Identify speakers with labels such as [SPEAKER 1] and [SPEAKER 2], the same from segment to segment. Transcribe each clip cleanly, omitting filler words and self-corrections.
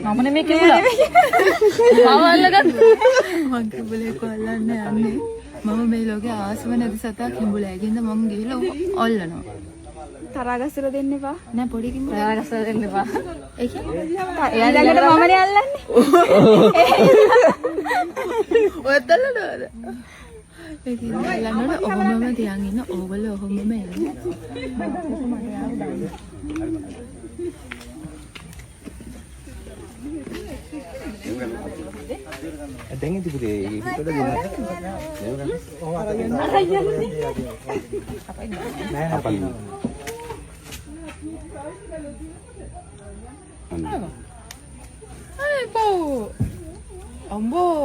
[SPEAKER 1] මම නෙමෙයි කිව්වා. මම අල්ලගත්තා. මං කිඹුලේ කොල්ලන්න යන්නේ. මම මේ ලෝකේ ආසම නැති සතා කිඹුලෑගෙන්ද මං ගිහලා ඔල්ලනවා. තරගස්සල දෙන්න එපා. නෑ පොඩි කිඹුලේ. තරගස්සල දෙන්න එපා. ඒ කියන්නේ ඊළඟට මමනේ අල්ලන්නේ. ඔය තල්ලනවද? ඒ කියන්නේ අල්ලන්නට ඔහොමම තියන් ඉන්න ඕගොල්ලෝ ඔහොමම එන්න.
[SPEAKER 2] දැන් ඉතින් පුතේ හිතට දෙන්න. නෑ අපල්.
[SPEAKER 1] අනේ පෝ. අම්බෝ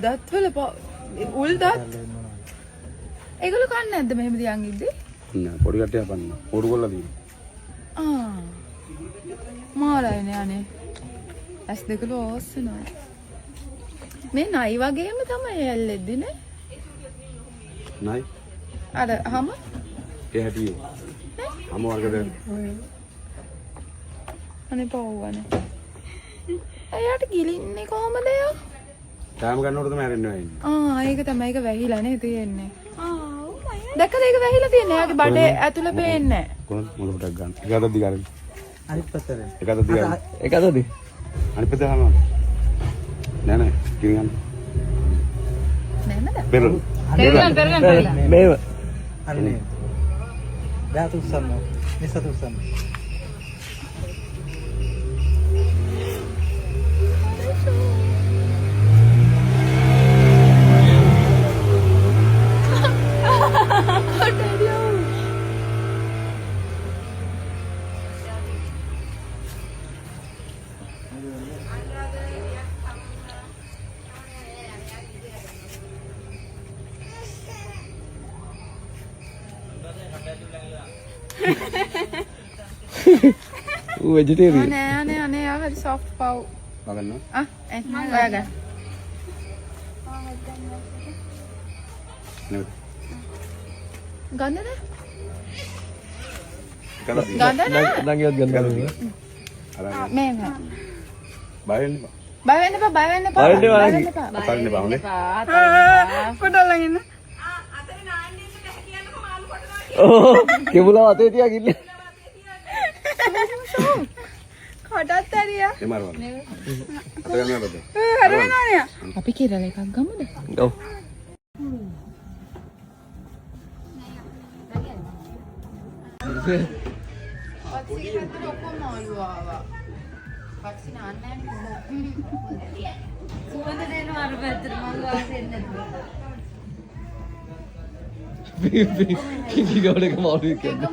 [SPEAKER 1] දත්වල උල් දත්. ඒගොල්ලෝ කන්නේ නැද්ද මෙහෙම දියන් ඉද්දි?
[SPEAKER 2] නෑ පොඩි කට්ටිය අපන්න. පොඩු කොල්ලා තියෙනවා.
[SPEAKER 1] මාරයිනේ අනේ. ඇස් දෙකල ඕස්සනවා. මේ නයි වගේම තමයි ඇල්ලෙද්දි නේ?
[SPEAKER 2] නයි.
[SPEAKER 1] අර හැම
[SPEAKER 2] ඒ හැටි. හැම වර්ගද.
[SPEAKER 1] අනේ පවවනේ. අයියට ගිලින්නේ කොහමද යා?
[SPEAKER 2] ටයිම් ගන්නකොට තමයි හැරෙන්නේ වෙන්නේ.
[SPEAKER 1] ඒක තමයි ඒක වැහිලා නේ තියෙන්නේ. දැක්කද ඒක වැහිලා තියෙන්නේ. එයාගේ බඩේ ඇතුළේ පේන්නේ නැහැ.
[SPEAKER 2] කොහොමද මොකටද ගන්න? එක අතක් දිගාරින්.
[SPEAKER 3] අනිත් පැත්තට.
[SPEAKER 2] එක අතක් දිගාරින්.
[SPEAKER 3] එක අතද?
[SPEAKER 2] අනිත් පැත්ත ගන්නවා. නෑ කිරින් ගන්න.
[SPEAKER 1] නෑමද?
[SPEAKER 2] පෙරල.
[SPEAKER 1] පෙරගන්න.
[SPEAKER 3] මේව. අනේ. දැන් උස්සන්න. නිසත උස්සන්න. vegetarian.
[SPEAKER 1] අනේ යා හරි soft පව්.
[SPEAKER 2] බලන්න.
[SPEAKER 1] ඔයා ගන්න.
[SPEAKER 2] නේ.
[SPEAKER 1] ගන්නද?
[SPEAKER 2] ගන්න.
[SPEAKER 1] ගන්නද?
[SPEAKER 3] නංගියත් ගන්න.
[SPEAKER 1] මේ
[SPEAKER 2] බය වෙන්න එපා.
[SPEAKER 1] බය වෙන්න එපා.
[SPEAKER 3] බය වෙන්න එපා.
[SPEAKER 2] අතරින් එපා හොඳේ.
[SPEAKER 1] පොඩ්ඩක් ළඟ ඉන්න.
[SPEAKER 3] ඕ කෙබුලා අතේ තියාගෙන ඉන්න.
[SPEAKER 1] කඩත් ඇරියා.
[SPEAKER 2] ඒ මාරවල. අත ගන්න බෑ.
[SPEAKER 1] හරි වෙනවනේ. අපි කිරල එකක් ගමුද?
[SPEAKER 3] ඔව්.
[SPEAKER 1] වක්සින් ඔක්කොම මාළු ආවා. වක්සින් ආන්නේ නැහැ. සුවඳ දෙනවා අර පැත්තට මං ආසෙන්නේ නැතුව.
[SPEAKER 3] කිසි ගාඩක මාළුවෙක් කියන්නේ.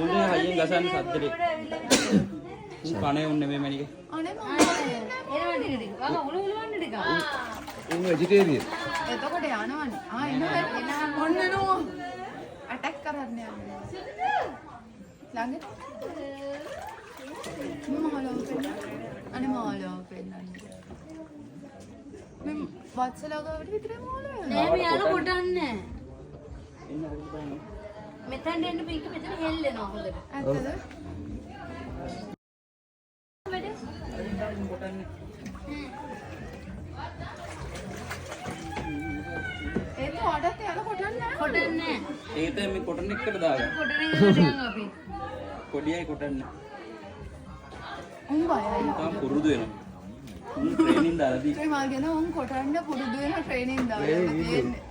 [SPEAKER 4] උන්නේ හයියෙන් ගසන්න සද්දෙට. කණේ උන්නේ මේ මැනික.
[SPEAKER 1] අනේ මම
[SPEAKER 5] එනවා ටික ටික. ආ උළු උළවන්න ටික.
[SPEAKER 3] උන් vegetarian.
[SPEAKER 1] එතකොට යනවනේ. එනවා. ඔන්න නෝ. අටැක් කරන්න යනවා. ළඟට. මාළව පෙන්න. අනේ මාළව පෙන්නන්න. මේ වත්සලගාවට විතරේ මාළව.
[SPEAKER 5] නෑ මේ අර කොටන්නේ. මෙතෙන් එන්න මේක මෙතන හෙල්ලෙනවා හොඳට.
[SPEAKER 1] ඇත්තද? ඒක ඔඩත් යන කොටන්නේ.
[SPEAKER 5] කොටන්නේ.
[SPEAKER 4] ඒක මේ කොටන එකට දාගන්න.
[SPEAKER 5] කොටන එක ගන්න අපි.
[SPEAKER 4] කොඩියයි කොටන්න.
[SPEAKER 1] උන් බයයි.
[SPEAKER 4] තාම පුරුදු වෙනවා. උන් ට්‍රේනින් දාලා දී.
[SPEAKER 1] ඒ මාගෙන උන් කොටන්න පුරුදු වෙන ට්‍රේනින් දාලා තියෙන්නේ.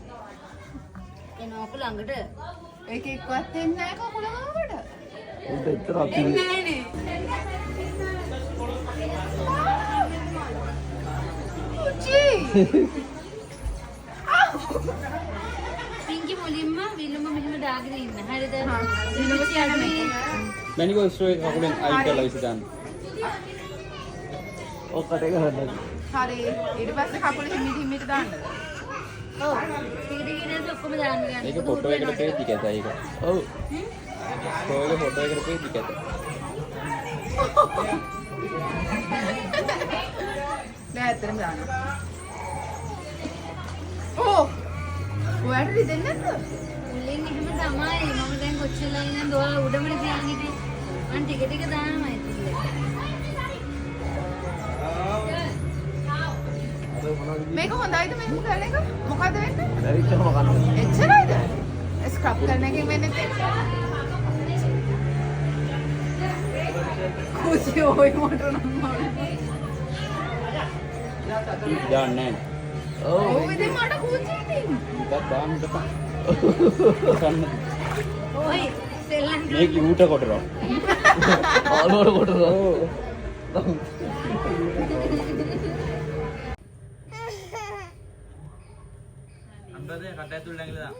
[SPEAKER 5] එනවා අප ළඟට.
[SPEAKER 1] ඒක එක්කවත් එන්නේ නැහැ කකුල ගාවට.
[SPEAKER 3] උන්ට එච්චර අපි
[SPEAKER 1] එන්නේ නැහනේ. උචි.
[SPEAKER 5] පිංකි මුලින්ම විලුඹ මෙහෙම දාගෙන ඉන්න. හරිද?
[SPEAKER 1] විලුඹ කියන්නේ
[SPEAKER 4] මැනිකෝ ස්ට්‍රෝ එක කකුලෙන් අයින් කරලා විසි දාන්න.
[SPEAKER 3] ඔක්කට එක හදන්න.
[SPEAKER 1] හරි. ඊට පස්සේ කකුල හිමිට දාන්නද?
[SPEAKER 5] ඔව්. ටික ටික ඉඳන් ඔක්කොම දාන්න ගන්න.
[SPEAKER 4] ඒක ෆොටෝ එකට පේජ් එක ඇත ඒක.
[SPEAKER 3] ඔව්.
[SPEAKER 4] ෆොටෝ එක ෆොටෝ එකට පේජ් එක ඇත.
[SPEAKER 1] දැන් ඇත්තටම දානවා. ඕ. ඔයාලට රිදෙන්නේ නැද්ද?
[SPEAKER 5] මුලින් එහෙම තමයි. මම දැන් කොච්චරලා ඉඳන් දොර උඩමනේ තියන් හිටියේ. මං ටික ටික දානවා ඉතින්.
[SPEAKER 1] මේක හොඳයිද මේක කරන එක? මොකද වෙන්නේ?
[SPEAKER 3] ඇවිත්ම කන්න.
[SPEAKER 1] එච්චරයිද? ස්ක්‍රබ් කරන එකෙන් වෙන්නේ තේ. කුසි ඔය මොටර නම්
[SPEAKER 4] දාන්නේ
[SPEAKER 3] ඔව්.
[SPEAKER 1] ඔව් ඉතින් මට කුසි ඉතින්.
[SPEAKER 4] එකක් දාන්න දෙපා. කන්න.
[SPEAKER 5] ඔයි සෙල්ලම්
[SPEAKER 4] මේක ඌට කොටරෝ.
[SPEAKER 3] ආලෝට කොටනවා.
[SPEAKER 4] අම්බදේ කට ඇතුල් නැගිලා දාන්න.